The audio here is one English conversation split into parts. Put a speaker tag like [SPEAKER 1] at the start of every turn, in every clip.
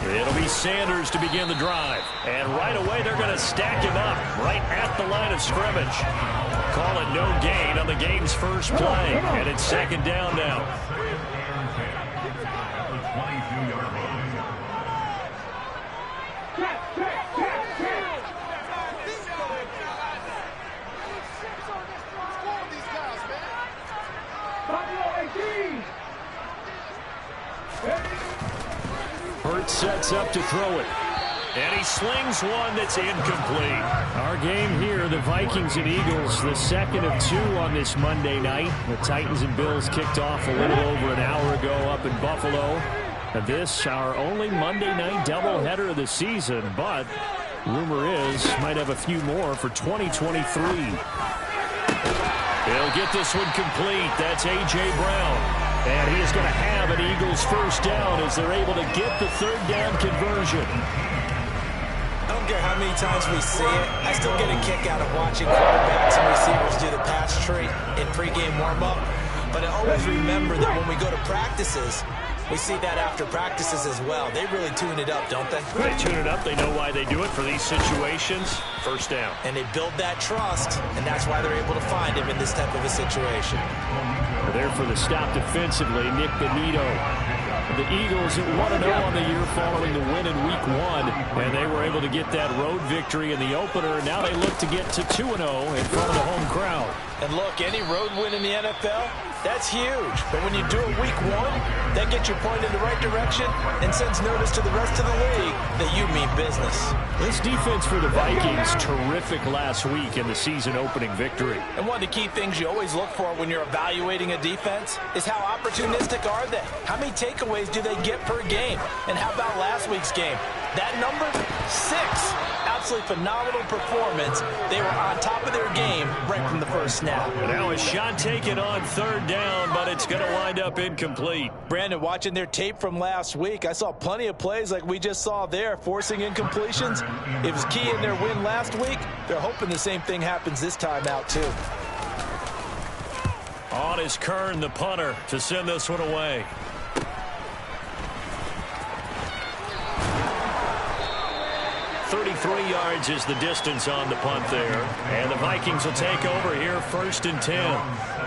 [SPEAKER 1] It'll be Sanders to begin the drive. And right away, they're going to stack him up right at the line of scrimmage. Call it no gain on the game's first play. And it's second down now. Hurts sets up to throw it. And he slings one that's incomplete. Our game here, the Vikings and Eagles, the second of two on this Monday night. The Titans and Bills kicked off a little over an hour ago up in Buffalo. And this, our only Monday night doubleheader of the season. But rumor is, might have a few more for 2023. He'll get this one complete. That's A.J. Brown. And he is going to have an Eagles first down as they're able to get the third down conversion.
[SPEAKER 2] I don't care how many times we see it. I still get a kick out of watching quarterbacks and receivers do the pass tree in pregame warm-up. But I always remember that when we go to practices, we see that after practices as well. They really tune it up, don't they?
[SPEAKER 1] They tune it up. They know why they do it for these situations. First down.
[SPEAKER 2] And they build that trust, and that's why they're able to find him in this type of a situation.
[SPEAKER 1] There for the stop defensively, Nick Benito. The Eagles at 1-0 on the year following the win in Week 1, and they were able to get that road victory in the opener. Now they look to get to 2-0 in front of the home crowd.
[SPEAKER 2] And look, any road win in the NFL, that's huge. But when you do it Week 1, that gets your point in the right direction and sends notice to the rest of the league that you mean business.
[SPEAKER 1] This defense for the Vikings, terrific last week in the season-opening victory.
[SPEAKER 2] And one of the key things you always look for when you're evaluating a defense is how opportunistic are they? How many takeaways do they get per game? And how about last week's game? That number, 6. Absolutely phenomenal performance. They were on top of their game right from the first snap.
[SPEAKER 1] Now a shot taken on third down, but it's going to wind up incomplete.
[SPEAKER 2] Brandon, watching their tape from last week, I saw plenty of plays like we just saw there, forcing incompletions. It was key in their win last week. They're hoping the same thing happens this time out, too.
[SPEAKER 1] On is Kern, the punter, to send this one away. .33 yards is the distance on the punt there. And the Vikings will take over here, 1st and 10.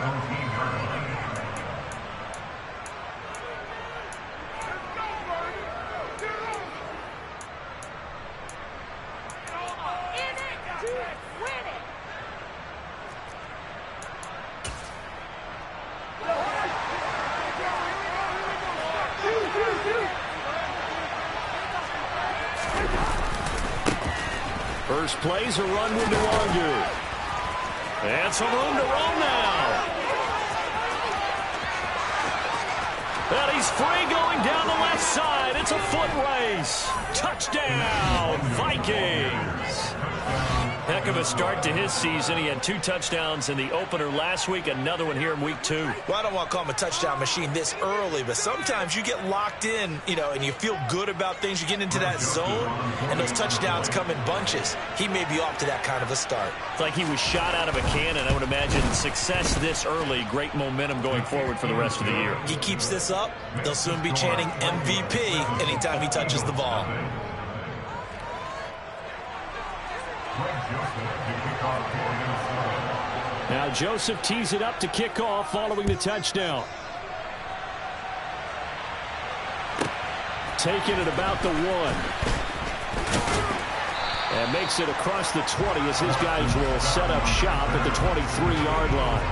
[SPEAKER 1] First plays a run with Nwangu. And some room to roam now. And he's free going down the left side. It's a foot race. Touchdown, Vikings. Heck of a start to his season. He had 2 touchdowns in the opener last week, another one here in Week 2.
[SPEAKER 2] Well, I don't want to call him a touchdown machine this early, but sometimes you get locked in, and you feel good about things. You get into that zone, and those touchdowns come in bunches. He may be off to that kind of a start.
[SPEAKER 1] It's like he was shot out of a cannon. I would imagine success this early, great momentum going forward for the rest of the year.
[SPEAKER 2] He keeps this up, they'll soon be chanting MVP anytime he touches the ball.
[SPEAKER 1] Now Joseph tees it up to kick off following the touchdown. Taking it about the 1. And makes it across the 20 as his guys will set up shop at the 23-yard line.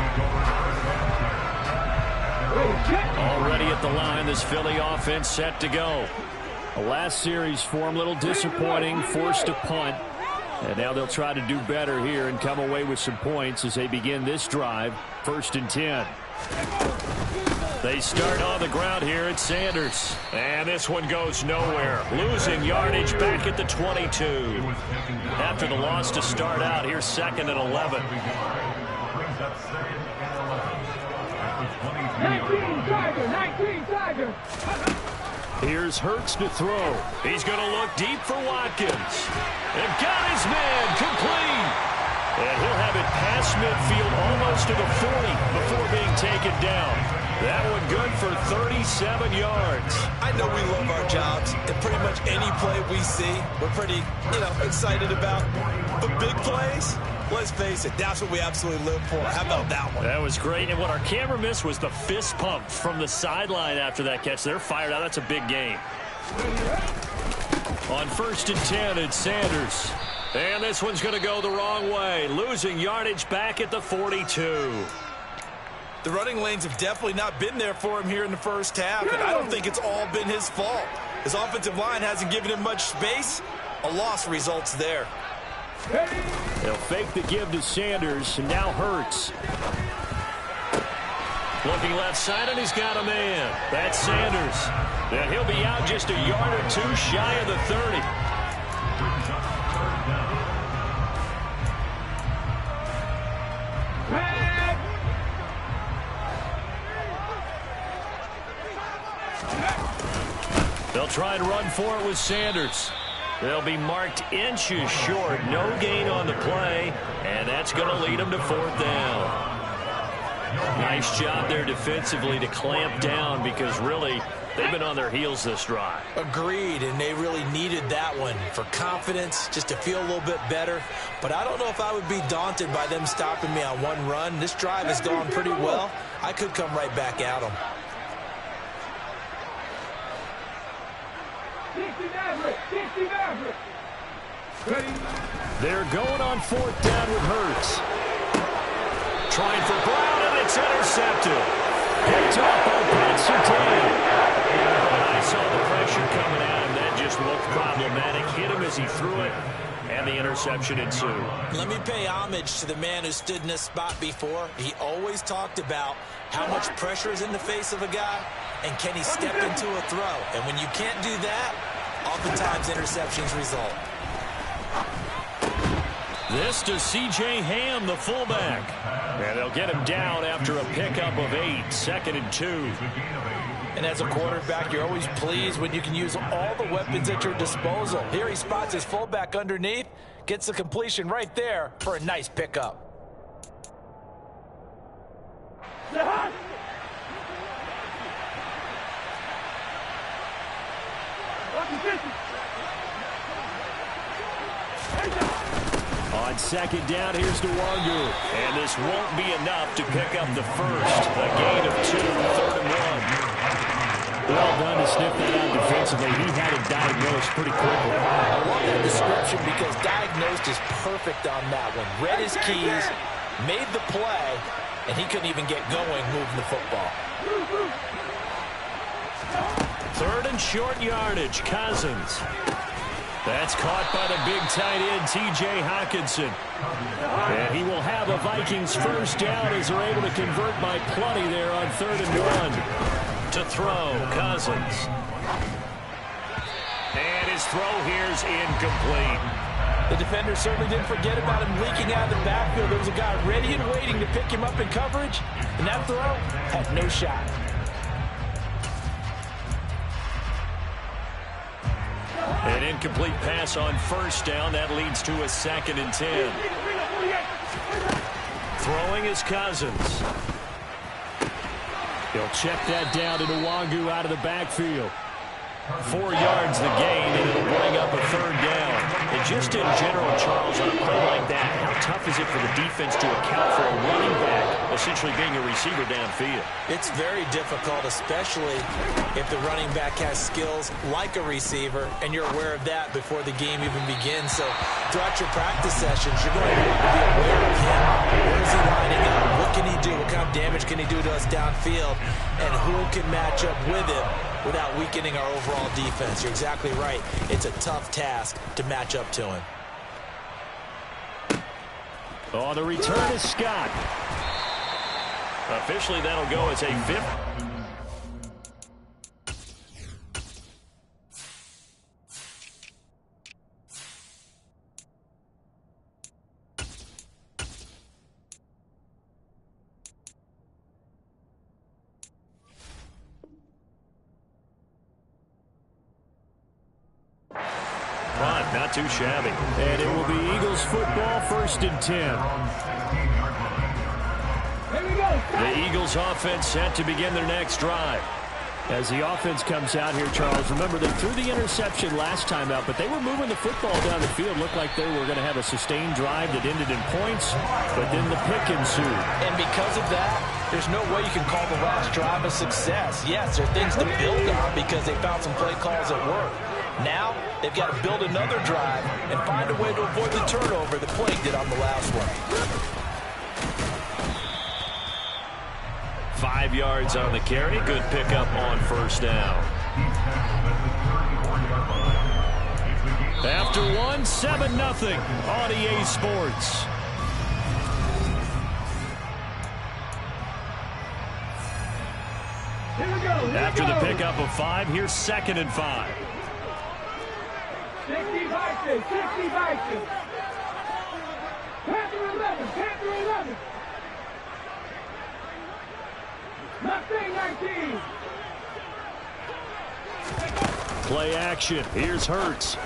[SPEAKER 1] Already at the line, this Philly offense set to go. The last series for him, a little disappointing, forced to punt. And now they'll try to do better here and come away with some points as they begin this drive, 1st and 10. They start on the ground here at Sanders. And this one goes nowhere. Losing yardage back at the 22. After the loss to start out, here's 2nd and 11.
[SPEAKER 3] 19 Tiger.
[SPEAKER 1] Here's Hurts to throw. He's going to look deep for Watkins. And got his man complete. And he'll have it past midfield almost to the 40 before being taken down. That one good for 37 yards.
[SPEAKER 2] I know we love our jobs, and pretty much any play we see, we're pretty, excited about. But big plays, let's face it, that's what we absolutely live for. How about that one?
[SPEAKER 1] That was great, and what our camera missed was the fist pump from the sideline after that catch. They're fired out. That's a big game. On 1st and 10, it's Sanders. And this one's going to go the wrong way, losing yardage back at the 42.
[SPEAKER 2] The running lanes have definitely not been there for him here in the first half, and I don't think it's all been his fault. His offensive line hasn't given him much space. A loss results there.
[SPEAKER 1] They'll fake the give to Sanders, and now Hurts. Looking left side, and he's got a man. That's Sanders. And he'll be out just a yard or two shy of the 30. They'll try and run for it with Sanders. They'll be marked inches short. No gain on the play, and that's going to lead them to 4th down. Nice job there defensively to clamp down because really they've been on their heels this drive.
[SPEAKER 2] Agreed, and they really needed that one for confidence, just to feel a little bit better. But I don't know if I would be daunted by them stopping me on one run. This drive has gone pretty well. I could come right back at them.
[SPEAKER 1] They're going on 4th down with Hurts. Trying for Brown, and it's intercepted. Picked off by Pat Surtain. I saw the pressure coming at him. That just looked problematic. Hit him as he threw it, and the interception ensued.
[SPEAKER 2] Let me pay homage to the man who stood in this spot before. He always talked about how much pressure is in the face of a guy, and can he step into a throw. And when you can't do that, oftentimes interceptions result.
[SPEAKER 1] This to C.J. Ham, the fullback. And they'll get him down after a pickup of 8, 2nd and 2.
[SPEAKER 2] And as a quarterback, you're always pleased when you can use all the weapons at your disposal. Here he spots his fullback underneath, gets the completion right there for a nice pickup.
[SPEAKER 1] On 2nd down, here's Nwangu. And this won't be enough to pick up the first. A gain of 2, 3rd and 1. Well done to sniff that out defensively. He had it diagnosed pretty quickly.
[SPEAKER 2] I love that description because diagnosed is perfect on that one. Read his keys, made the play, and he couldn't even get going moving the football.
[SPEAKER 1] 3rd and short yardage, Cousins. That's caught by the big tight end, T.J. Hockenson. And he will have a Vikings first down as they're able to convert by plenty there on 3rd and 1. To throw, Cousins. And his throw here's incomplete.
[SPEAKER 2] The defender certainly didn't forget about him leaking out of the backfield. There was a guy ready and waiting to pick him up in coverage, and that throw had no shot.
[SPEAKER 1] An incomplete pass on 1st down. That leads to a 2nd and 10. Throwing is Cousins. He'll check that down to Nwangu out of the backfield. 4 yards the gain, and it'll bring up a 3rd down. And just in general, Charles, on a play like that, how tough is it for the defense to account for a running back essentially being a receiver downfield?
[SPEAKER 2] It's very difficult, especially if the running back has skills like a receiver, and you're aware of that before the game even begins. So throughout your practice sessions, you're going to want to be aware of him. Where is he lining up? What can he do? What kind of damage can he do to us downfield? And who can match up with him without weakening our overall defense? You're exactly right. It's a tough task to match up to him.
[SPEAKER 1] On the return is Scott. Officially, that'll go as a 5th. Not too shabby. And it will be Eagles football, 1st and 10. The Eagles offense set to begin their next drive. As the offense comes out here, Charles, remember they threw the interception last time out, but they were moving the football down the field. Looked like they were going to have a sustained drive that ended in points, but then the pick ensued.
[SPEAKER 2] And because of that, there's no way you can call the last drive a success. Yes, there are things to build on because they found some play calls at work. Now, they've got to build another drive and find a way to avoid the turnover that plagued it on the last one.
[SPEAKER 1] 5 yards on the carry. Good pickup on first down. After one, 7-0 on EA Sports. After the pickup of 5, here's 2nd and 5.
[SPEAKER 3] 60 Vikings, 60 Vikings. Panther 11, Panther 11. Mustang 19.
[SPEAKER 1] Play action. Here's Hurts.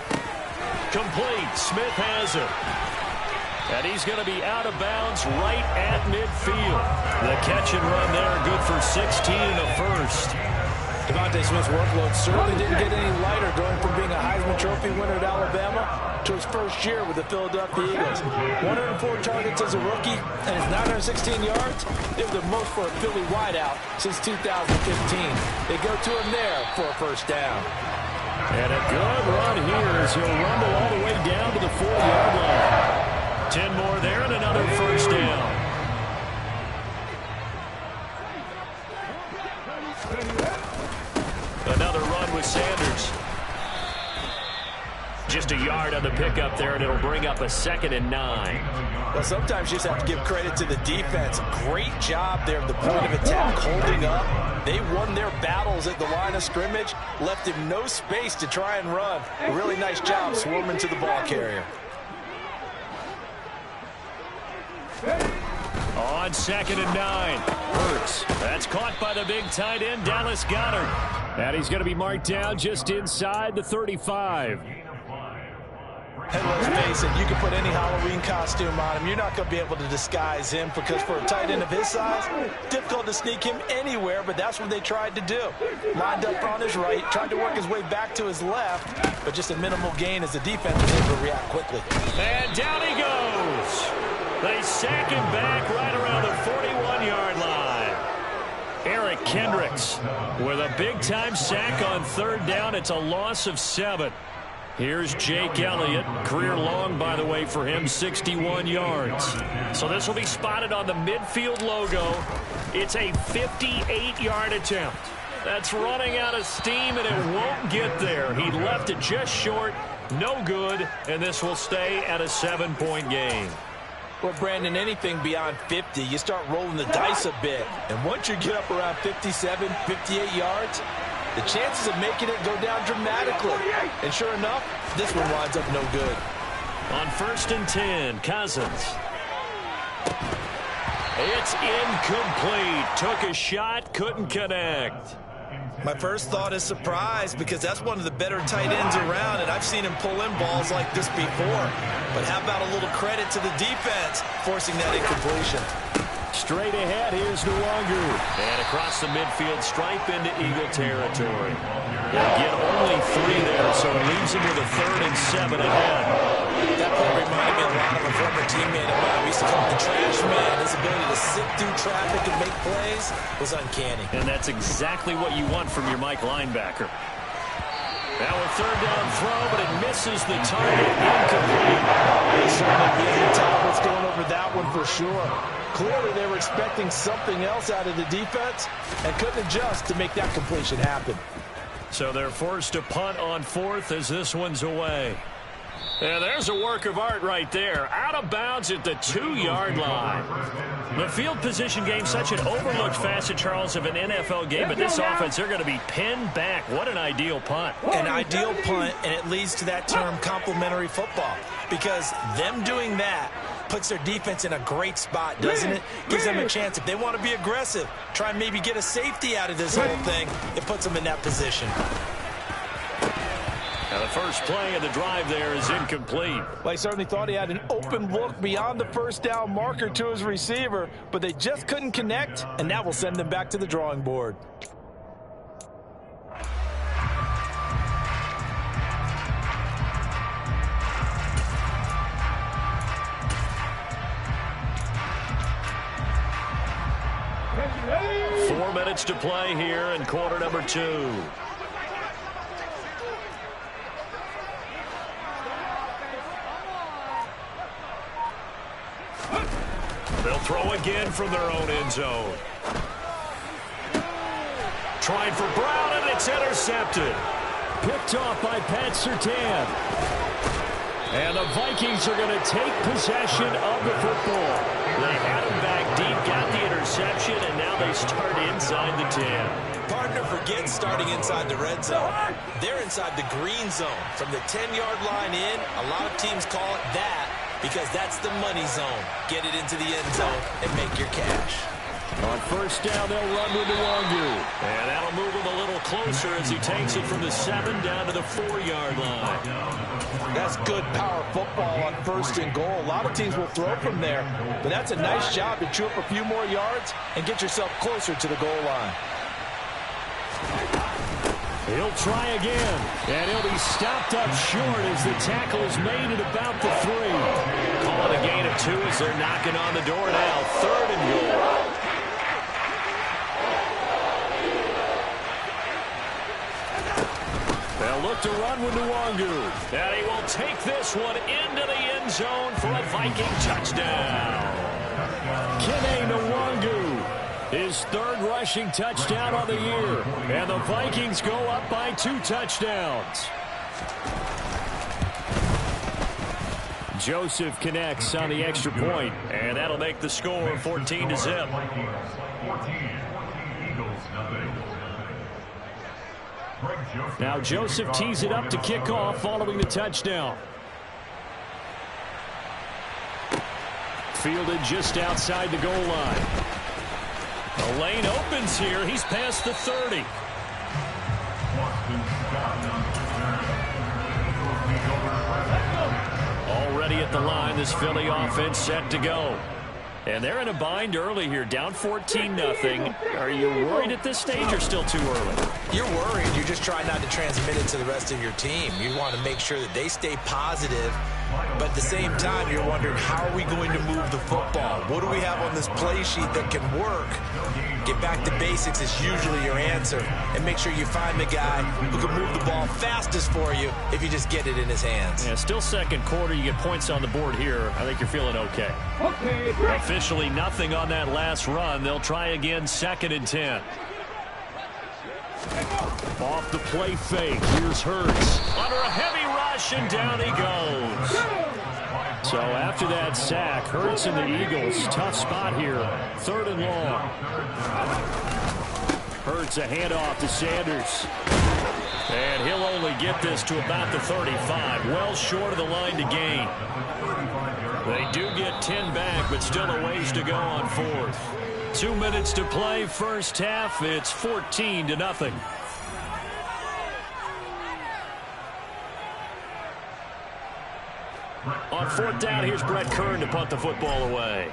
[SPEAKER 1] Complete. Smith has it. And he's going to be out of bounds right at midfield. The catch and run there, good for 16 and a first.
[SPEAKER 2] DeVonta Smith's workload certainly didn't get any lighter going from being a Heisman Trophy winner at Alabama to his first year with the Philadelphia Eagles. 104 targets as a rookie and his 916 yards. They were the most for a Philly wideout since 2015. They go to him there for a first down.
[SPEAKER 1] And a good run here as he'll rumble all the way down to the 4-yard line. 10 more there and another first down. Another run with Sanders. Just a yard on the pickup there, and it'll bring up a 2nd and 9.
[SPEAKER 2] Well, sometimes you just have to give credit to the defense. Great job there at the point of attack, holding up. They won their battles at the line of scrimmage, left him no space to try and run. A really nice job swarming to the ball carrier.
[SPEAKER 1] On 2nd and 9, Hurts. That's caught by the big tight end, Dallas Goedert. And he's going to be marked down just inside the 35.
[SPEAKER 2] And let's face it, you can put any Halloween costume on him. You're not going to be able to disguise him because for a tight end of his size, difficult to sneak him anywhere, but that's what they tried to do. Lined up on his right, tried to work his way back to his left, but just a minimal gain as the defense was able to react quickly.
[SPEAKER 1] And down he goes. They sack him back right around the 41-yard line. Eric Kendricks with a big-time sack on 3rd down. It's a loss of 7. Here's Jake Elliott. Career long, by the way, for him, 61 yards. So this will be spotted on the midfield logo. It's a 58-yard attempt. That's running out of steam, and it won't get there. He left it just short. No good, and this will stay at a 7-point game.
[SPEAKER 2] Well, Brandon, anything beyond 50, you start rolling the dice a bit. And once you get up around 57, 58 yards, the chances of making it go down dramatically. And sure enough, this one winds up no good.
[SPEAKER 1] On 1st and 10, Cousins. It's incomplete. Took a shot, couldn't connect.
[SPEAKER 2] My first thought is surprise because that's one of the better tight ends around, and I've seen him pull in balls like this before. But how about a little credit to the defense forcing that incompletion?
[SPEAKER 1] Straight ahead, here's Nwangu. And across the midfield stripe into Eagle territory. They'll get only 3 there, so it leaves him with a 3rd and 7 ahead.
[SPEAKER 2] That play reminded me a lot of a former teammate of mine. We used to call him the trash man. His ability to sit through traffic and make plays was uncanny.
[SPEAKER 1] And that's exactly what you want from your Mike linebacker. Now a 3rd down throw, but it misses the target. Incomplete.
[SPEAKER 2] They certainly beat the Talbots going over that one for sure. Clearly they were expecting something else out of the defense and couldn't adjust to make that completion happen.
[SPEAKER 1] So they're forced to punt on 4th as this one's away. Yeah, there's a work of art right there. Out of bounds at the 2-yard line. The field position game, such an overlooked facet, Charles, of an NFL game. But this offense, they're going to be pinned back. What an ideal punt.
[SPEAKER 2] An ideal punt, and it leads to that term complementary football. Because them doing that puts their defense in a great spot, doesn't it? Gives them a chance. If they want to be aggressive, try and maybe get a safety out of this whole thing, it puts them in that position.
[SPEAKER 1] Now the first play of the drive there is incomplete.
[SPEAKER 2] Well, he certainly thought he had an open look beyond the first down marker to his receiver, but they just couldn't connect, and that will send them back to the drawing board.
[SPEAKER 3] Ready?
[SPEAKER 1] 4 minutes to play here in quarter number 2. They'll throw again from their own end zone. Trying for Brown, and it's intercepted. Picked off by Pat Surtain. And the Vikings are going to take possession of the football. They had him back deep, got the interception, and now they start inside the 10.
[SPEAKER 2] Partner forgets starting inside the red zone. They're inside the green zone. From the 10-yard line in, a lot of teams call it that because that's the money zone. Get it into the end zone and make your cash.
[SPEAKER 1] On first down, they'll run with Nwangwu. And that'll move him a little closer as he takes it from the 7 down to the 4-yard line.
[SPEAKER 2] That's good power football on first and goal. A lot of teams will throw from there, but that's a nice job to chew up a few more yards and get yourself closer to the goal line.
[SPEAKER 1] He'll try again, and he'll be stopped up short as the tackle is made at about the 3. Calling a gain of 2 as they're knocking on the door now. 3rd and goal. They'll look to run with Nwangwu. And he will take this one into the end zone for a Viking touchdown. Kene Nwangwu. His 3rd rushing touchdown on the year. And the Vikings go up by 2 touchdowns. Joseph connects on the extra point, and that'll make the score 14-0. Now Joseph tees it up to kick off following the touchdown. Fielded just outside the goal line. The lane opens here. He's past the 30. Already at the line, this Philly offense set to go. And they're in a bind early here, down 14-0. Are you worried at this stage or still too early?
[SPEAKER 2] You're worried. You're just trying not to transmit it to the rest of your team. You want to make sure that they stay positive, but at the same time, you're wondering, how are we going to move the football? What do we have on this play sheet that can work? Get back to basics is usually your answer, and make sure you find the guy who can move the ball fastest for you if you just get it in his hands.
[SPEAKER 1] Yeah, still second quarter. You get points on the board here. I think you're feeling okay.
[SPEAKER 3] Okay.
[SPEAKER 1] Officially nothing on that last run. They'll try again, 2nd and 10. Off the play fake. Here's Hurts. Under a heavy rush, and down he goes. So after that sack, Hurts and the Eagles, tough spot here. 3rd and long. Hurts a handoff to Sanders. And he'll only get this to about the 35. Well short of the line to gain. They do get 10 back, but still a ways to go on 4th. 2 minutes to play, first half. It's 14-0. On 4th down, here's Brett Kern to punt the football away.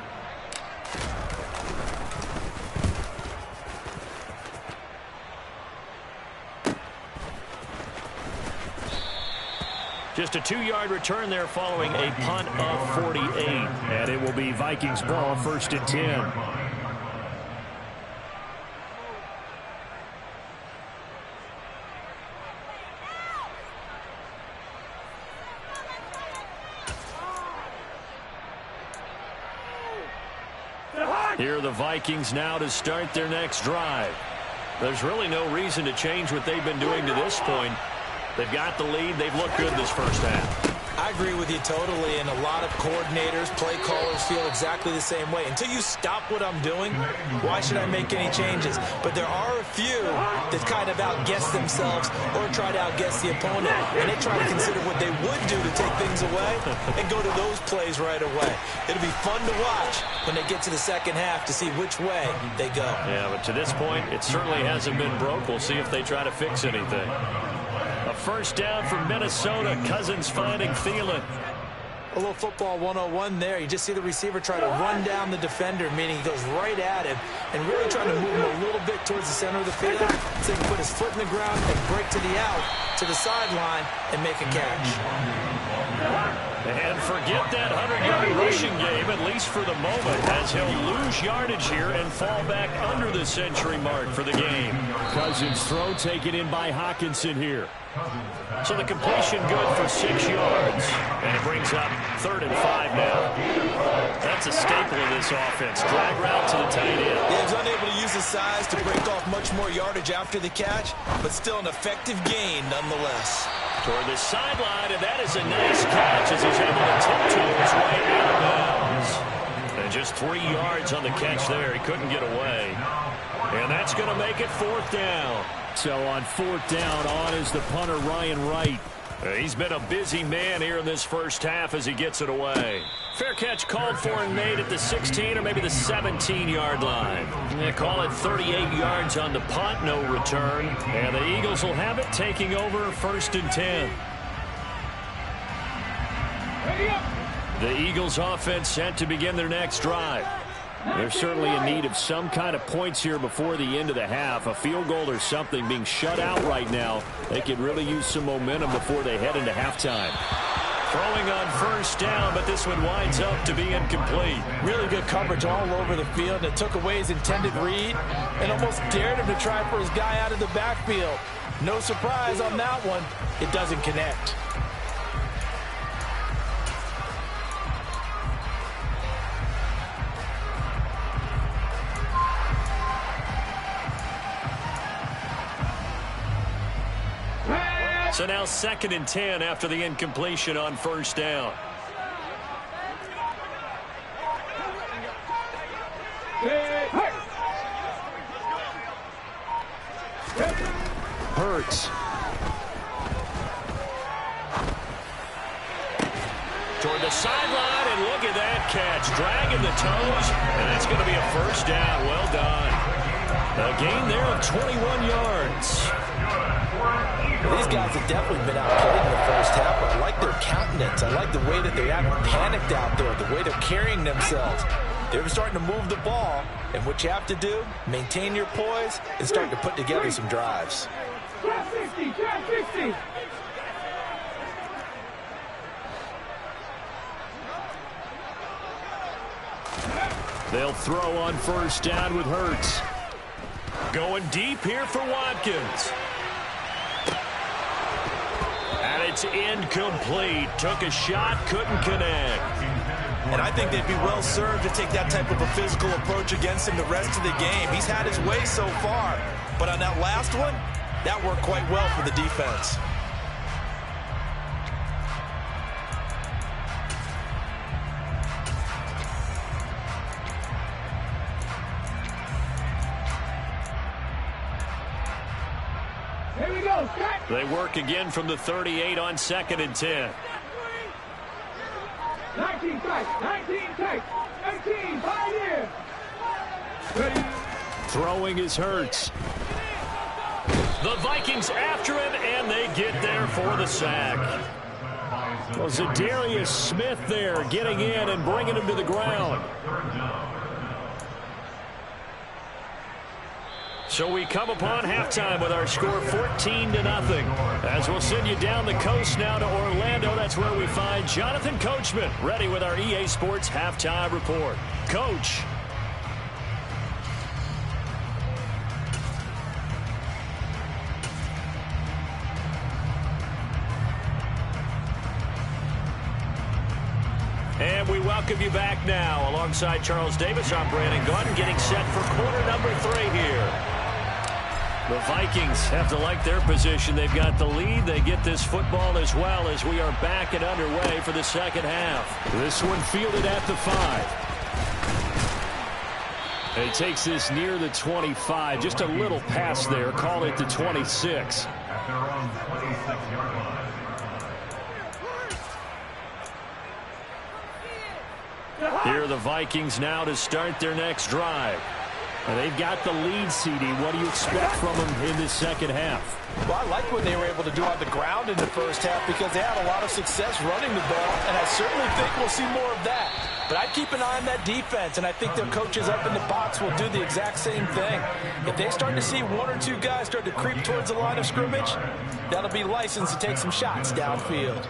[SPEAKER 1] Just a 2-yard return there following a punt of 48. And it will be Vikings ball, 1st and 10. Here are the Vikings now to start their next drive. There's really no reason to change what they've been doing to this point. They've got the lead. They've looked good this first half.
[SPEAKER 2] I agree with you totally, and a lot of coordinators, play callers feel exactly the same way. Until you stop what I'm doing, why should I make any changes? But there are a few that kind of outguess themselves or try to outguess the opponent, and they try to consider what they would do to take things away and go to those plays right away. It'll be fun to watch when they get to the second half to see which way they go.
[SPEAKER 1] Yeah, but to this point, it certainly hasn't been broke. We'll see if they try to fix anything. A first down for Minnesota. Cousins finding Thielen.
[SPEAKER 2] A little football 101 there. You just see the receiver try to run down the defender, meaning he goes right at him and really trying to move him a little bit towards the center of the field so he can put his foot in the ground and break to the out, to the sideline, and make a catch.
[SPEAKER 1] And forget that 100-yard rushing game, at least for the moment, as he'll lose yardage here and fall back under the century mark for the game. Cousins' throw taken in by Hockenson here. So the completion good for 6 yards. And it brings up 3rd and 5 now. That's a staple of this offense. Drag route to the tight end.
[SPEAKER 2] He was unable to use his size to break off much more yardage after the catch, but still an effective gain nonetheless.
[SPEAKER 1] Toward the sideline, and that is a nice catch as he's able to tiptoe his way out of bounds. And just 3 yards on the catch there. He couldn't get away. And that's going to make it 4th down. So on 4th down, on is the punter, Ryan Wright. He's been a busy man here in this first half as he gets it away. Fair catch called for and made at the 16 or maybe the 17-yard line. They call it 38 yards on the punt, no return. And the Eagles will have it, taking over 1st and 10. The Eagles offense set to begin their next drive. They're certainly in need of some kind of points here before the end of the half. A field goal or something. Being shut out right now, they could really use some momentum before they head into halftime. Throwing on 1st down, but this one winds up to be incomplete.
[SPEAKER 2] Really good coverage all over the field, and it took away his intended read and almost dared him to try for his guy out of the backfield. No surprise on that one. It doesn't connect.
[SPEAKER 1] So now 2nd and 10 after the incompletion on 1st down. Hurts. Toward the sideline, and look at that catch. Dragging the toes, and that's going to be a 1st down. Well done. A gain there of 21 yards.
[SPEAKER 2] These guys have definitely been outplayed in the first half, but I like their countenance. I like the way that they haven't panicked out there, the way they're carrying themselves. They're starting to move the ball, and what you have to do, maintain your poise and start to put together some drives.
[SPEAKER 3] Trap 60, trap 60.
[SPEAKER 1] They'll throw on 1st down with Hurts. Going deep here for Watkins. And it's incomplete. Took a shot, couldn't connect.
[SPEAKER 2] And I think they'd be well served to take that type of a physical approach against him the rest of the game. He's had his way so far, but on that last one, that worked quite well for the defense.
[SPEAKER 3] Here we go, set.
[SPEAKER 1] They work again from the 38 on 2nd and 10.
[SPEAKER 3] 19 tight, 19 tight, 19, 5 years. Ready.
[SPEAKER 1] Throwing is Hurts. The Vikings after him, and they get there for the sack. Well, Zadarius Smith there getting in and bringing him to the ground. So we come upon halftime with our score 14-0. As we'll send you down the coast now to Orlando. That's where we find Jonathan Coachman ready with our EA Sports halftime report. Coach. And we welcome you back now. Alongside Charles Davis, I'm Brandon Gaudin, getting set for quarter number 3 here. The Vikings have to like their position. They've got the lead. They get this football as well as we are back and underway for the second half. This one fielded at the 5. And he takes this near the 25. Just a little pass there. Call it the 26. Here are the Vikings now to start their next drive. And they've got the lead, CD. What do you expect from them in this second half?
[SPEAKER 2] Well, I like what they were able to do on the ground in the first half because they had a lot of success running the ball, and I certainly think we'll see more of that. But I'd keep an eye on that defense, and I think their coaches up in the box will do the exact same thing. If they start to see one or two guys start to creep towards the line of scrimmage, that'll be licensed to take some shots downfield.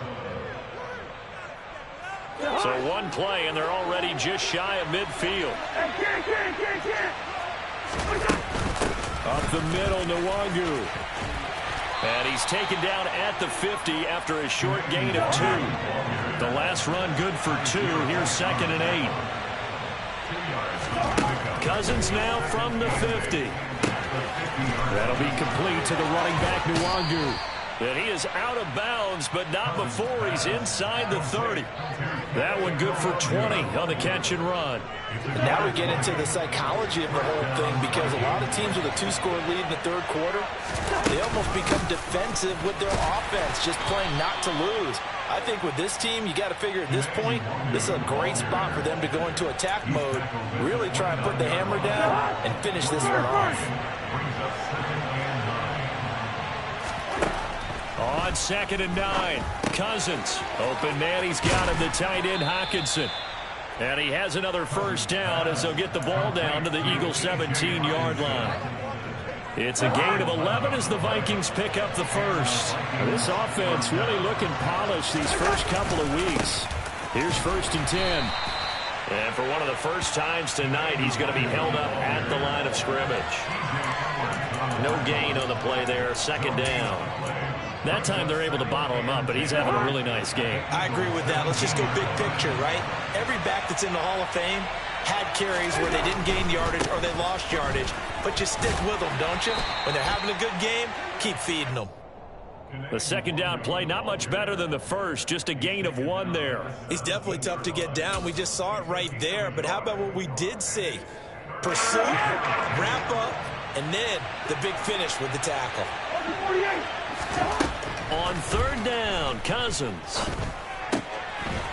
[SPEAKER 1] So one play, and they're already just shy of midfield. Up the middle, Nwangu. And he's taken down at the 50 after a short gain of 2. The last run good for 2. Here's 2nd and 8. Cousins now from the 50. That'll be complete to the running back, Nwangu. And he is out of bounds, but not before he's inside the 30. That one good for 20 on the catch and run.
[SPEAKER 2] And now we get into the psychology of the whole thing because a lot of teams with a 2-score lead in the third quarter, they almost become defensive with their offense, just playing not to lose. I think with this team, you got to figure at this point, this is a great spot for them to go into attack mode, really try and put the hammer down and finish this one off.
[SPEAKER 1] On 2nd and 9, Cousins. Open man, he's got him, the tight end, Hockenson. And he has another first down as they'll get the ball down to the Eagles' 17-yard line. It's a gain of 11 as the Vikings pick up the first. This offense really looking polished these first couple of weeks. Here's 1st and 10. And for one of the first times tonight, he's going to be held up at the line of scrimmage. No gain on the play there, 2nd down. That time they're able to bottle him up, but he's having a really nice game.
[SPEAKER 2] I agree with that. Let's just go big picture, right? Every back that's in the Hall of Fame had carries where they didn't gain yardage or they lost yardage, but you stick with them, don't you? When they're having a good game, keep feeding them.
[SPEAKER 1] The 2nd down play, not much better than the first, just a gain of 1 there.
[SPEAKER 2] He's definitely tough to get down. We just saw it right there, but how about what we did see? Pursuit, wrap up, and then the big finish with the tackle.
[SPEAKER 1] On 3rd down, Cousins.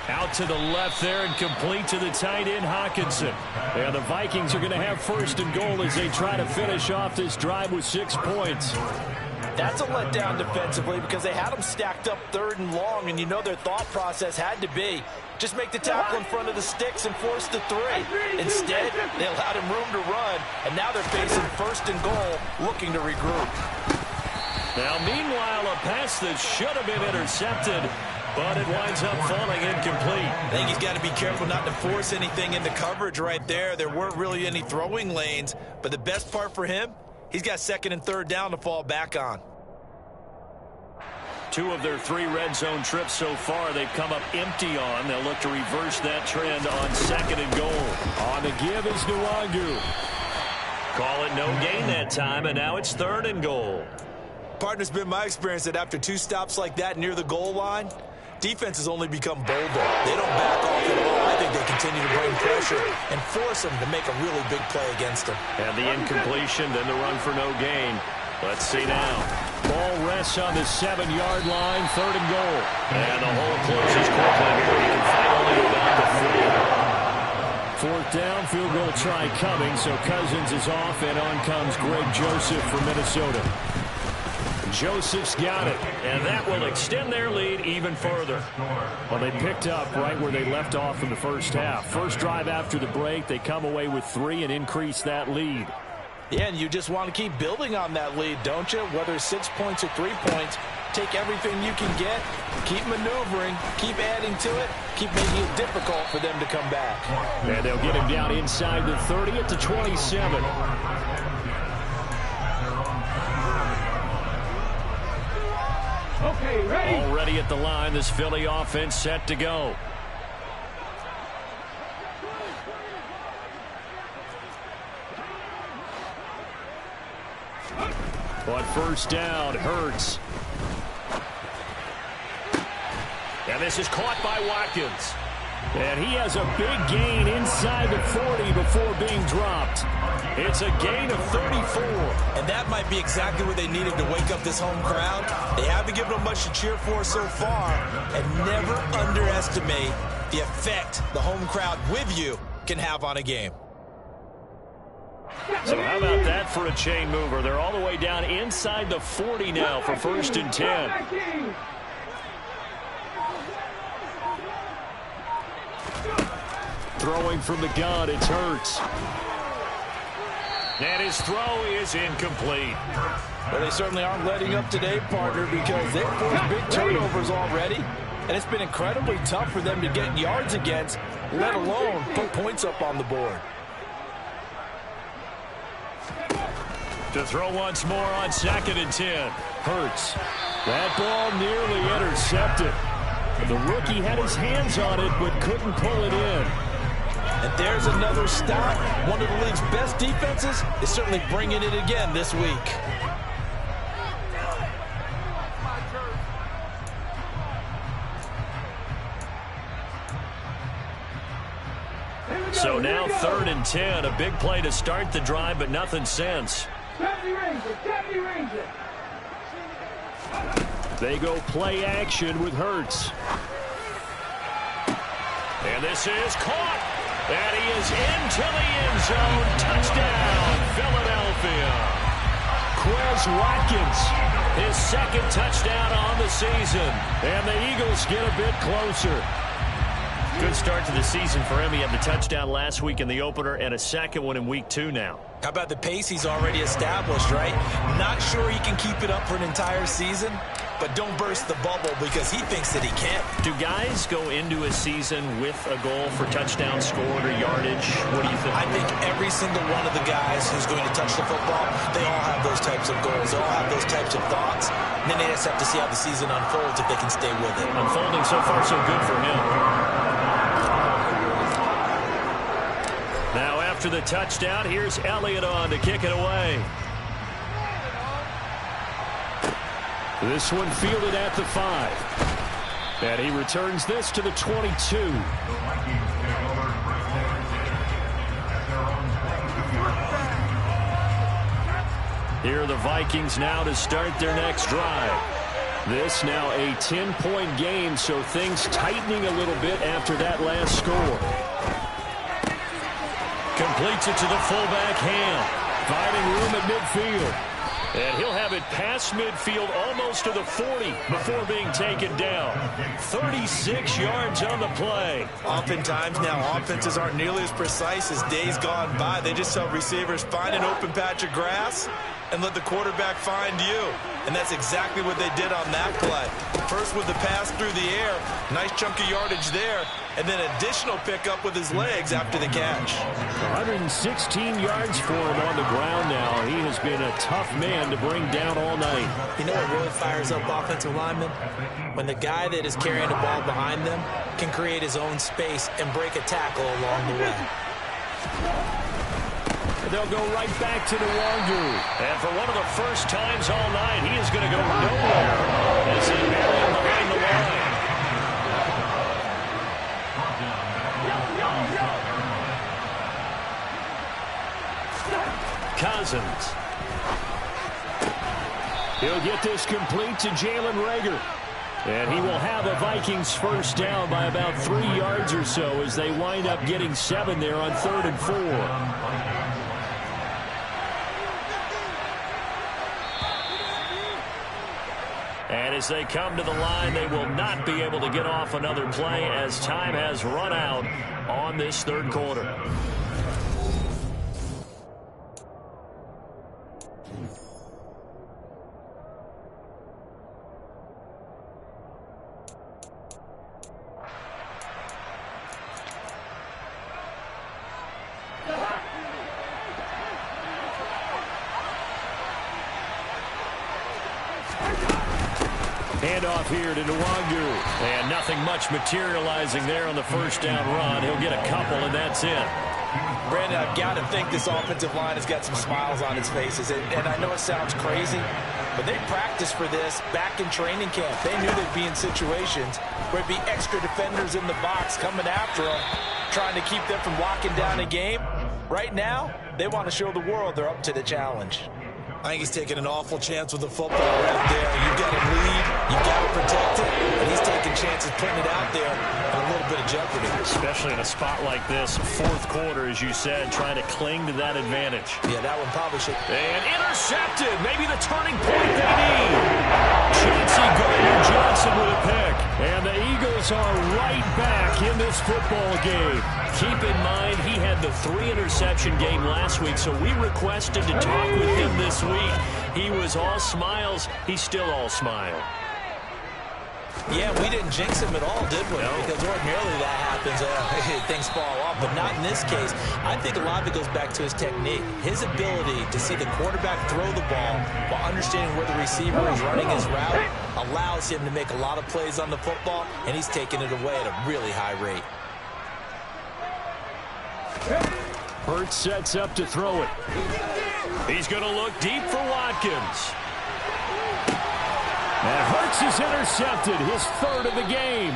[SPEAKER 1] Out to the left there and complete to the tight end, Hockenson. And the Vikings are going to have 1st and goal as they try to finish off this drive with 6 points.
[SPEAKER 2] That's a letdown defensively because they had them stacked up 3rd and long, and you know their thought process had to be just make the tackle in front of the sticks and force the 3. Instead, they allowed him room to run, and now they're facing 1st and goal, looking to regroup.
[SPEAKER 1] Now, meanwhile, a pass that should have been intercepted, but it winds up falling incomplete.
[SPEAKER 2] I think he's got to be careful not to force anything into coverage right there. There weren't really any throwing lanes, but the best part for him, he's got 2nd and 3rd down to fall back on.
[SPEAKER 1] 2 of their 3 red zone trips so far they've come up empty on. They'll look to reverse that trend on 2nd and goal. On the give is Nwangu. Call it no gain that time, and now it's 3rd and goal.
[SPEAKER 2] Partner's been my experience that after 2 stops like that near the goal line, defenses only become bolder. They don't back off at all. I think they continue to bring pressure and force them to make a really big play against them.
[SPEAKER 1] And the incompletion, then the run for no gain. Let's see now. Ball rests on the 7-yard line, 3rd and goal. And the hole closes quickly here. You can find only about the 4. 4th down, field goal try coming, so Cousins is off, and on comes Greg Joseph from Minnesota. Joseph's got it, and that will extend their lead even further. Well, they picked up right where they left off in the first half. First drive after the break, they come away with 3 and increase that lead.
[SPEAKER 2] Yeah, and you just want to keep building on that lead, don't you? Whether it's 6 points or 3 points, take everything you can get, keep maneuvering, keep adding to it, keep making it difficult for them to come back.
[SPEAKER 1] And they'll get him down inside the 30 at the 27.
[SPEAKER 3] Okay, ready?
[SPEAKER 1] Already at the line, this Philly offense set to go. On 1st down, Hurts. And this is caught by Watkins. And he has a big gain inside the 40 before being dropped. It's a gain of 34.
[SPEAKER 2] And that might be exactly what they needed to wake up this home crowd. They haven't given them much to cheer for so far. And never underestimate the effect the home crowd with you can have on a game.
[SPEAKER 1] So how about that for a chain mover? They're all the way down inside the 40 now for 1st and 10. Throwing from the gun, it's Hurts. And his throw is incomplete.
[SPEAKER 2] Well, they certainly aren't letting up today, partner, because they've forced big turnovers already. And it's been incredibly tough for them to get yards against, let alone put points up on the board.
[SPEAKER 1] To throw once more on 2nd and 10. Hurts. That ball nearly intercepted. The rookie had his hands on it but couldn't pull it in.
[SPEAKER 2] And there's another stop. One of the league's best defenses is certainly bringing it again this week.
[SPEAKER 1] So now 3rd and 10. A big play to start the drive, but nothing since. They go play action with Hurts. And this is caught. And he is into the end zone. Touchdown, Philadelphia. Quez Watkins, his 2nd touchdown on the season. And the Eagles get a bit closer. Good start to the season for him. He had the touchdown last week in the opener and a 2nd one in week 2 now.
[SPEAKER 2] How about the pace he's already established, right? Not sure he can keep it up for an entire season, but don't burst the bubble because he thinks that he can.
[SPEAKER 1] Do guys go into a season with a goal for touchdown scored or yardage? What do you think?
[SPEAKER 2] I think every single one of the guys who's going to touch the football, they all have those types of goals. They all have those types of thoughts. And then they just have to see how the season unfolds if they can stay with it.
[SPEAKER 1] Unfolding so far so good for him. Now after the touchdown, here's Elliott on to kick it away. This one fielded at the 5. And he returns this to the 22. Here are the Vikings now to start their next drive. This now a 10-point game, so things tightening a little bit after that last score. Completes it to the fullback Ham. Finding room at midfield. And he'll have it past midfield almost to the 40 before being taken down. 36 yards on the play.
[SPEAKER 2] Oftentimes now offenses aren't nearly as precise as days gone by. They just tell receivers, find an open patch of grass and let the quarterback find you. And that's exactly what they did on that play. First with the pass through the air, nice chunk of yardage there, and then additional pickup with his legs after the catch.
[SPEAKER 1] 116 yards for him on the ground now. He has been a tough man to bring down all night.
[SPEAKER 2] You know what really fires up offensive linemen? When the guy that is carrying the ball behind them can create his own space and break a tackle along the way.
[SPEAKER 1] They'll go right back to Nwangu. And for one of the first times all night, he is going to go nowhere as he barely behind the line. Cousins. He'll get this complete to Jalen Reagor. And he will have a Vikings first down by about 3 yards or so as they wind up getting 7 there on 3rd and 4. And as they come to the line, they will not be able to get off another play as time has run out on this 3rd quarter. Handoff here to Nwangu. And nothing much materializing there on the first down run. He'll get a couple, and that's it.
[SPEAKER 2] Brandon, I've got to think this offensive line has got some smiles on its faces. And I know it sounds crazy, but they practiced for this back in training camp. They knew they'd be in situations where it'd be extra defenders in the box coming after them, trying to keep them from locking down a game. Right now, they want to show the world they're up to the challenge. I think he's taking an awful chance with the football right there. You've got to lead, you've got to protect it, and he's taking chances putting it out there in a little bit of jeopardy.
[SPEAKER 1] especially in a spot like this. Fourth quarter, as you said, trying to cling to that advantage.
[SPEAKER 2] Yeah, that one probably should.
[SPEAKER 1] And intercepted. Maybe the turning point they need. Chauncey Gardner-Johnson with a pick. And the Eagles are right back in this football game. Keep in mind, he had the 3-interception game last week, so we requested to talk with him this week. He was all smiles. He's still all smile.
[SPEAKER 2] Yeah, we didn't jinx him at all, did we?
[SPEAKER 1] No.
[SPEAKER 2] Because ordinarily that happens. Things fall off, but not in this case. I think a lot of it goes back to his technique. His ability to see the quarterback throw the ball while understanding where the receiver is running his route allows him to make a lot of plays on the football, and he's taking it away at a really high rate.
[SPEAKER 1] Hurts sets up to throw it. He's going to look deep for Watkins. And Hurts is intercepted, his third of the game.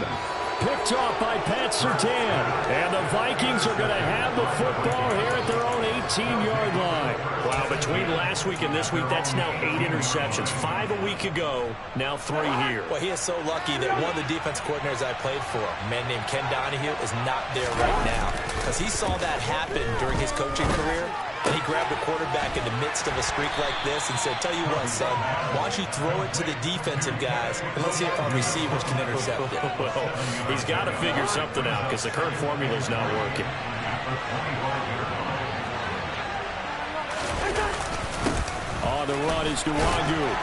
[SPEAKER 1] Picked off by Pat Surtain. And the Vikings are going to have the football here at their own 18-yard line. Wow, between last week and this week, that's now 8 interceptions. 5 a week ago, now 3 here.
[SPEAKER 2] Well, he is so lucky that one of the defense coordinators I played for, a man named Ken Donahue, is not there right now. Because he saw that happen during his coaching career. And he grabbed the quarterback in the midst of a streak like this and said, tell you what, son, why don't you throw it to the defensive guys, and let's see if our receivers can intercept it.
[SPEAKER 1] Well, he's got to figure something out because the current formula is not working. On the run is Nwangu.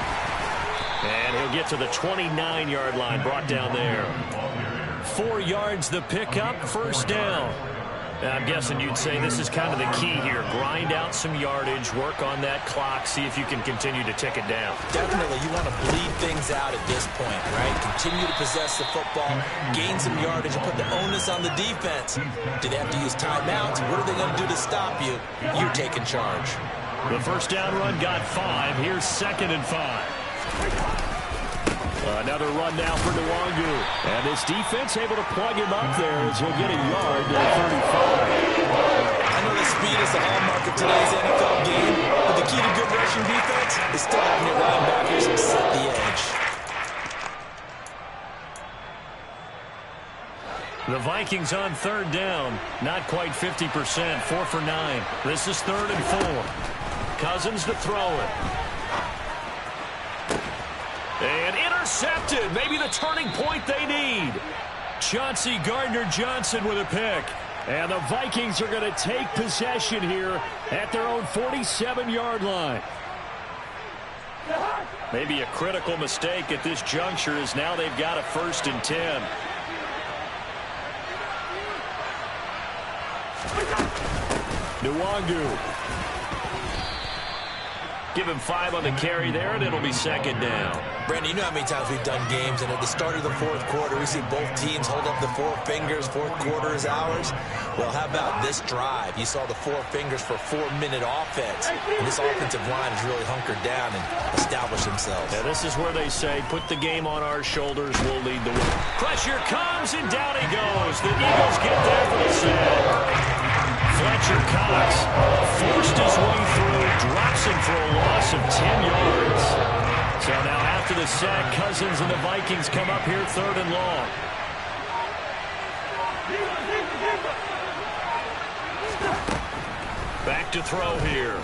[SPEAKER 1] And he'll get to the 29-yard line, brought down there. 4 yards the pickup, first down. I'm guessing you'd say this is kind of the key here. Grind out some yardage, work on that clock, see if you can continue to tick it down.
[SPEAKER 2] Definitely, you want to bleed things out at this point, right? Continue to possess the football, gain some yardage, and put the onus on the defense. Do they have to use timeouts? What are they going to do to stop you? You're taking charge.
[SPEAKER 1] The first down run got 5. Here's 2nd and 5. Another run now for Nwangu. And this defense able to plug him up there as he'll get a yard to 35.
[SPEAKER 2] I know the speed is the hallmark of today's NFL game, but the key to good rushing defense is still having your linebackers set the edge.
[SPEAKER 1] The Vikings on 3rd down. Not quite 50%. 4 for 9. This is 3rd and 4. Cousins to throw it. And intercepted. Maybe the turning point they need. Chauncey Gardner-Johnson with a pick. And the Vikings are going to take possession here at their own 47-yard line. Maybe a critical mistake at this juncture is now they've got a 1st and 10. Nwangu. Give him 5 on the carry there, and it'll be 2nd down.
[SPEAKER 2] Brandon, you know how many times we've done games, and at the start of the 4th quarter, we see both teams hold up the 4 fingers. 4th quarter is ours. Well, how about this drive? You saw the 4 fingers for 4-minute offense, and this offensive line has really hunkered down and established themselves.
[SPEAKER 1] Yeah, this is where they say, put the game on our shoulders, we'll lead the way. Pressure comes, and down he goes. The Eagles get there for the sack. Fletcher Cox forced his way through, drops him for a loss of 10 yards. So now after the sack, Cousins and the Vikings come up here 3rd and long. Back to throw here.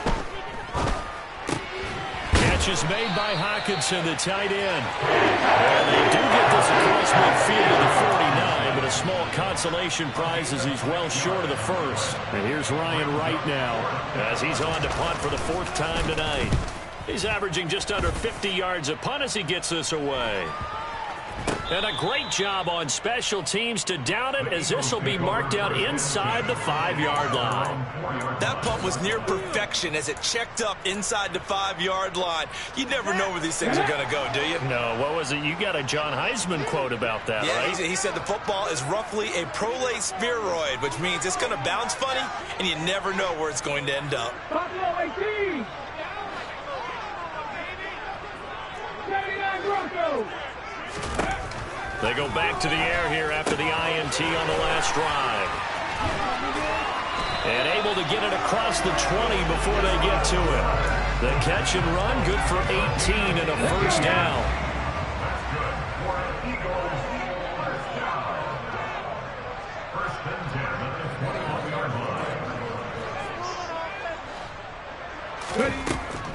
[SPEAKER 1] Catch is made by Hockenson, the tight end. And they do get this across midfield to the 49, but a small consolation prize as he's well short of the 1st. And here's Ryan Wright now as he's on to punt for the 4th time tonight. He's averaging just under 50 yards a punt as he gets this away. And a great job on special teams to down it as this will be marked out inside the 5-yard line.
[SPEAKER 2] That punt was near perfection as it checked up inside the 5-yard line. You never know where these things are going to go, do you?
[SPEAKER 1] No, what was it? You got a John Heisman quote about that,
[SPEAKER 2] yeah,
[SPEAKER 1] right?
[SPEAKER 2] He said the football is roughly a prolate spheroid, which means it's going to bounce funny, and you never know where it's going to end up.
[SPEAKER 3] Buffalo 18. 79 Broncos.
[SPEAKER 1] They go back to the air here after the INT on the last drive. And able to get it across the 20 before they get to it. The catch and run, good for 18 and a 1st down.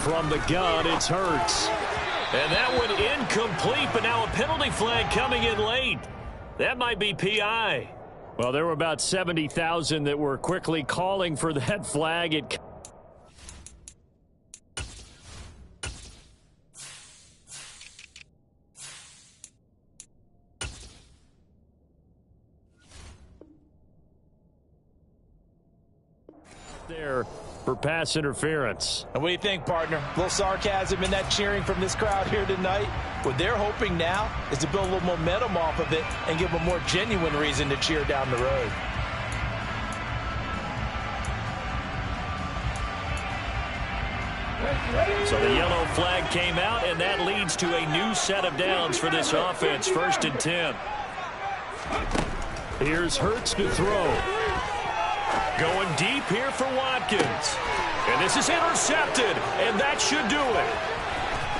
[SPEAKER 1] from the gun, it's Hurts. And that one incomplete, but now a penalty flag coming in late. That might be PI. Well, there were about 70,000 that were quickly calling for that flag. There for pass interference.
[SPEAKER 2] And what do you think, partner? A little sarcasm in that cheering from this crowd here tonight. What they're hoping now is to build a little momentum off of it and give them a more genuine reason to cheer down the road.
[SPEAKER 1] So the yellow flag came out, and that leads to a new set of downs for this offense. 1st and 10. Here's Hurts to throw. Going deep here for Watkins. And this is intercepted, and that should do it.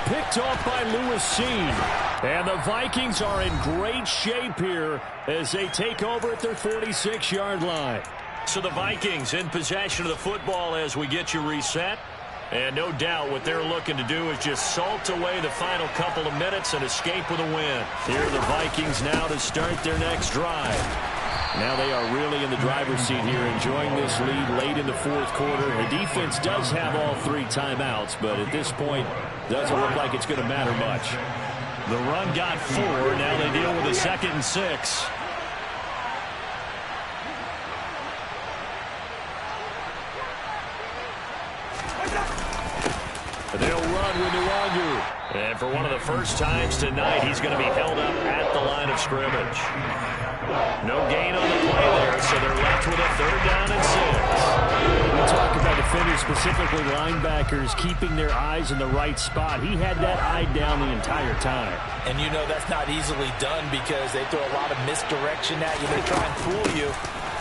[SPEAKER 1] Picked off by Lewis Cine. And the Vikings are in great shape here as they take over at their 46-yard line. So the Vikings in possession of the football as we get you reset. And no doubt what they're looking to do is just salt away the final couple of minutes and escape with a win. Here are the Vikings now to start their next drive. Now they are really in the driver's seat here, enjoying this lead late in the 4th quarter. The defense does have all 3 timeouts, but at this point, doesn't look like it's going to matter much. The run got 4. Now they deal with a 2nd and 6. They'll run with Nwangu. And for one of the first times tonight, he's going to be held up at the line of scrimmage. No gain on the play there, so they're left with a 3rd down and 6. We talk about defenders, specifically linebackers, keeping their eyes in the right spot. He had that eye down the entire time.
[SPEAKER 2] And you know that's not easily done because they throw a lot of misdirection at you. They try and fool you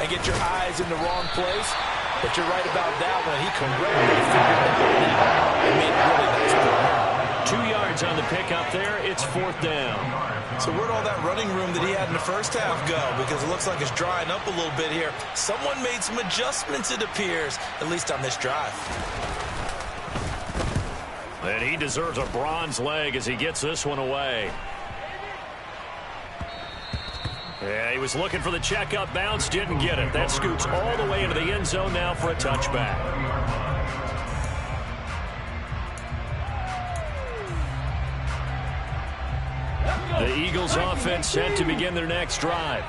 [SPEAKER 2] and get your eyes in the wrong place. But you're right about that one. He correctly figured that one out and made a really nice play.
[SPEAKER 1] 2 yards on the pickup there. It's 4th down.
[SPEAKER 2] So where'd all that running room that he had in the first half go? Because it looks like it's drying up a little bit here. Someone made some adjustments, it appears, at least on this drive.
[SPEAKER 1] And he deserves a bronze leg as he gets this one away. Yeah, he was looking for the checkup bounce, didn't get it. That scoots all the way into the end zone now for a touchback. The Eagles offense set to begin their next drive.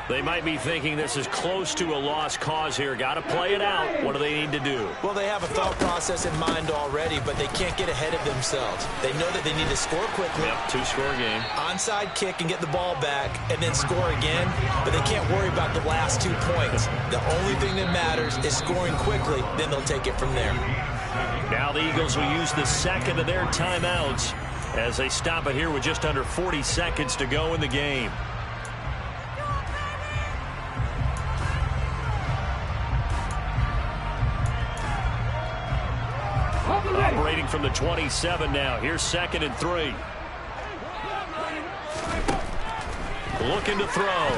[SPEAKER 1] They might be thinking this is close to a lost cause here. Got to play it out. What do they need to do?
[SPEAKER 2] Well, they have a thought process in mind already, but they can't get ahead of themselves. They know that they need to score quickly.
[SPEAKER 1] Yep, 2-score game.
[SPEAKER 2] Onside kick and get the ball back and then score again, but they can't worry about the last 2 points. The only thing that matters is scoring quickly, then they'll take it from there.
[SPEAKER 1] Now the Eagles will use the 2nd of their timeouts as they stop it here with just under 40 seconds to go in the game. Operating from the 27 now. Here's 2nd and 3. Looking to throw.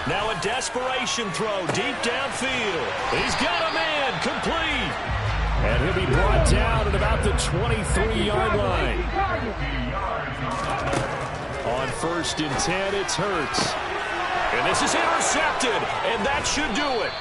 [SPEAKER 1] Now a desperation throw deep downfield. He's got a man complete. And he'll be brought down at about the 23-yard line. On 1st and 10, it's Hurts. And this is intercepted, and that should do it.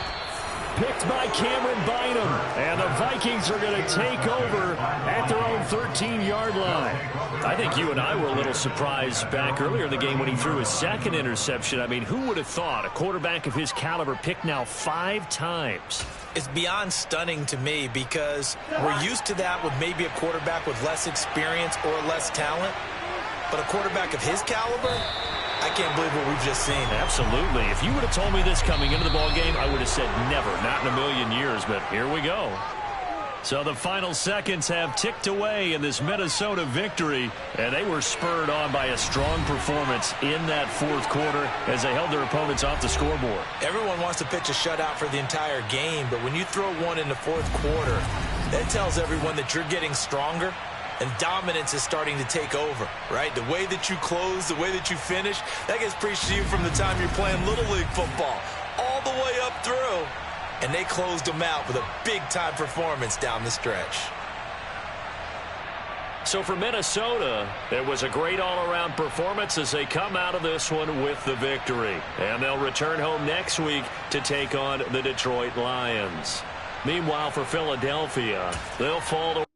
[SPEAKER 1] Picked by Cameron Bynum, and the Vikings are going to take over at their own 13-yard line. I think you and I were a little surprised back earlier in the game when he threw his 2nd interception. I mean, who would have thought a quarterback of his caliber picked now 5 times?
[SPEAKER 2] It's beyond stunning to me because we're used to that with maybe a quarterback with less experience or less talent. But a quarterback of his caliber, I can't believe what we've just seen.
[SPEAKER 1] Absolutely. If you would have told me this coming into the ball game, I would have said never, not in a million years, but here we go. So the final seconds have ticked away in this Minnesota victory, and they were spurred on by a strong performance in that 4th quarter as they held their opponents off the scoreboard.
[SPEAKER 2] Everyone wants to pitch a shutout for the entire game, but when you throw one in the 4th quarter, that tells everyone that you're getting stronger. And dominance is starting to take over, right? The way that you close, the way that you finish, that gets preached to you from the time you're playing Little League football all the way up through. And they closed them out with a big-time performance down the stretch.
[SPEAKER 1] So for Minnesota, it was a great all-around performance as they come out of this one with the victory. And they'll return home next week to take on the Detroit Lions. Meanwhile, for Philadelphia, they'll fall to